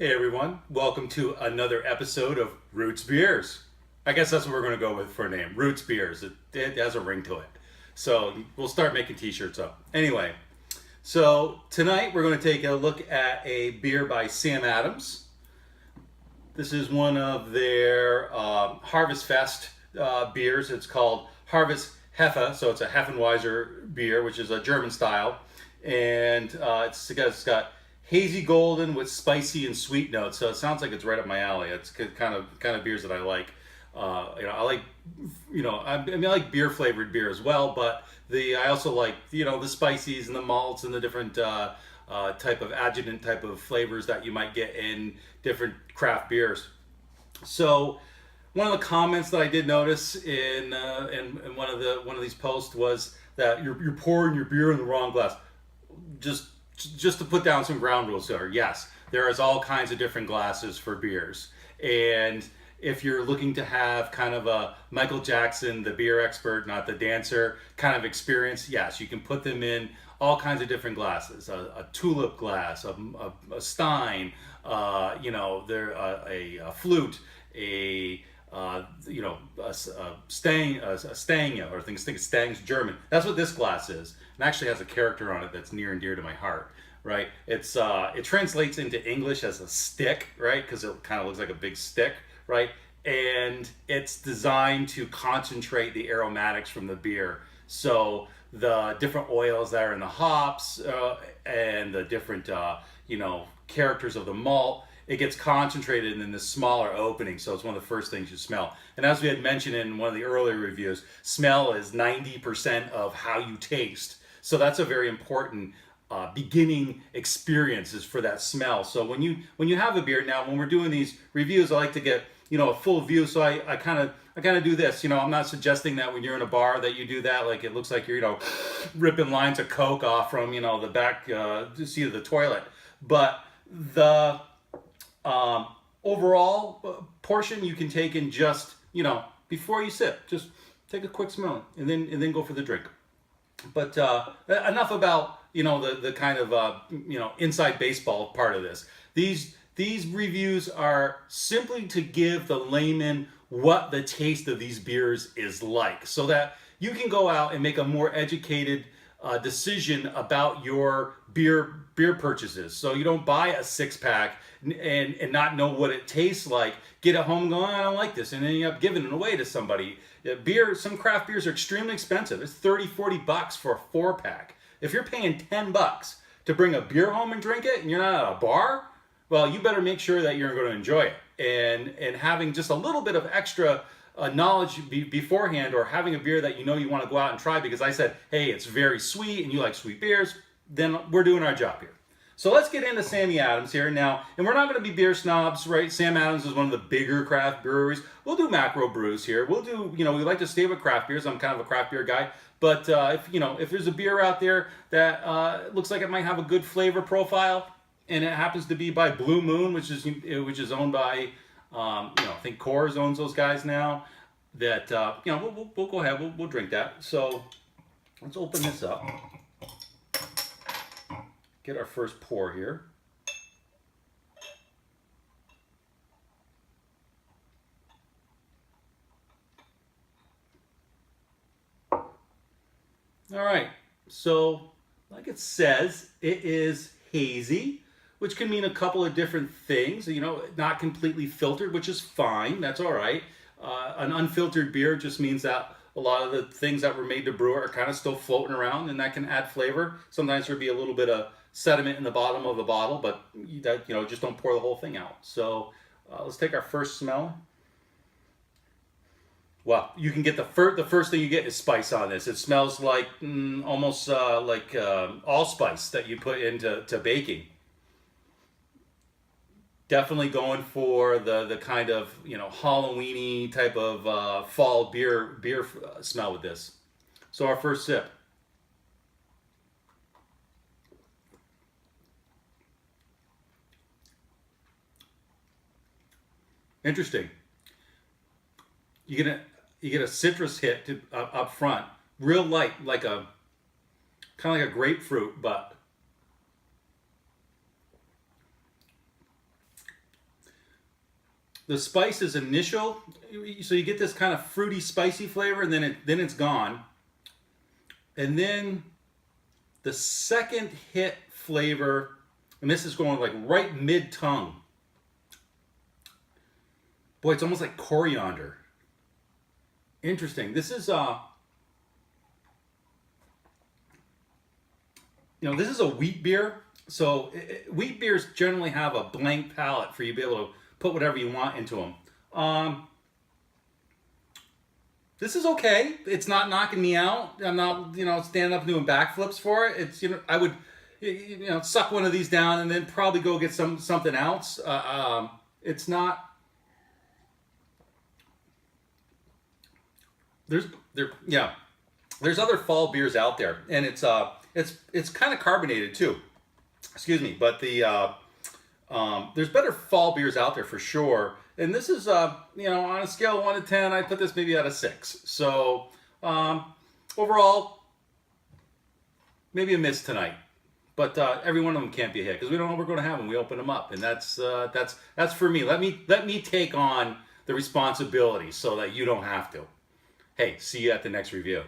Hey everyone, welcome to another episode of Roots Beers. I guess that's what we're going to go with for a name, Roots Beers. It has a ring to it. So we'll start making t-shirts up. Anyway, so tonight we're going to take a look at a beer by Sam Adams. This is one of their Harvest Fest beers. It's called Harvest Heff, so it's a Heffenweiser beer, which is a German style. And it's got hazy golden with spicy and sweet notes, so it sounds like it's right up my alley. It's kind of beers that I like. I like, I like beer flavored beer as well, but I also like the spices and the malts and the different type of adjutant type of flavors that you might get in different craft beers. So one of the comments that I did notice in one of these posts was that you're pouring your beer in the wrong glass. Just to put down some ground rules here, yes, there is all kinds of different glasses for beers. And if you're looking to have kind of a Michael Jackson, the beer expert, not the dancer, kind of experience, yes, you can put them in all kinds of different glasses. A tulip glass, a stein, a flute, a stang, or think stang's German. That's what this glass is. It actually has a character on it that's near and dear to my heart, right? It translates into English as a stick, right? Because it kind of looks like a big stick, right? And it's designed to concentrate the aromatics from the beer. So the different oils that are in the hops and the different characters of the malt, it gets concentrated in this smaller opening, so it's one of the first things you smell. And as we had mentioned in one of the earlier reviews, smell is 90% of how you taste. So that's a very important beginning experiences for that smell. So when you have a beer, now when we're doing these reviews, I like to get a full view. So I kind of do this. I'm not suggesting that when you're in a bar that you do that, like it looks like you're ripping lines of Coke off from the back seat of the toilet. But the overall portion you can take in just before you sip, just take a quick smell and then go for the drink. But enough about the kind of inside baseball part of this. These reviews are simply to give the layman what the taste of these beers is like, so that you can go out and make a more educated decision about your beer purchases. So you don't buy a 6-pack and not know what it tastes like, get it home going, I don't like this, and then you end up giving it away to somebody. Some craft beers are extremely expensive. It's $30-40 for a 4-pack. If you're paying $10 to bring a beer home and drink it and you're not at a bar, well, you better make sure that you're going to enjoy it. And having just a little bit of extra knowledge beforehand, or having a beer that you want to go out and try because I said, hey, it's very sweet and you like sweet beers, then we're doing our job here. So let's get into Sammy Adams here now. And we're not going to be beer snobs, right? Sam Adams is one of the bigger craft breweries. We'll do macro brews here. We'll do, we like to stay with craft beers. I'm kind of a craft beer guy. But if there's a beer out there that looks like it might have a good flavor profile, and it happens to be by Blue Moon, which is owned by, I think Coors owns those guys now, that, we'll go ahead, we'll drink that. So let's open this up. Get our first pour here. All right, so like it says, it is hazy, which can mean a couple of different things. Not completely filtered, which is fine. That's all right. An unfiltered beer just means that a lot of the things that were made to brew are kind of still floating around, and that can add flavor. Sometimes there'll be a little bit of sediment in the bottom of the bottle, but just don't pour the whole thing out. So let's take our first smell. Well, you can get the first thing you get is spice on this. It smells like almost like allspice that you put into baking. Definitely going for the kind of Halloween-y type of fall beer smell with this. So our first sip. Interesting. You get a citrus hit up front, real light, like a kind of like a grapefruit, but The spice is initial, so you get this kind of fruity, spicy flavor, and then it's gone. And then the second hit flavor, and this is going like right mid-tongue. Boy, it's almost like coriander. Interesting. This is this is a wheat beer. So wheat beers generally have a blank palate for you to be able to put whatever you want into them. This is okay. It's not knocking me out. I'm not, standing up and doing backflips for it. It's, I would, suck one of these down and then probably go get something else. It's not. There's other fall beers out there, and it's kind of carbonated too. Excuse me, but there's better fall beers out there for sure. And this is on a scale of 1 to 10, I put this maybe at a 6. So overall, maybe a miss tonight. But every one of them can't be a hit because we don't know we're going to have them. We open them up, and that's for me. Let me take on the responsibility so that you don't have to. Hey, see you at the next review.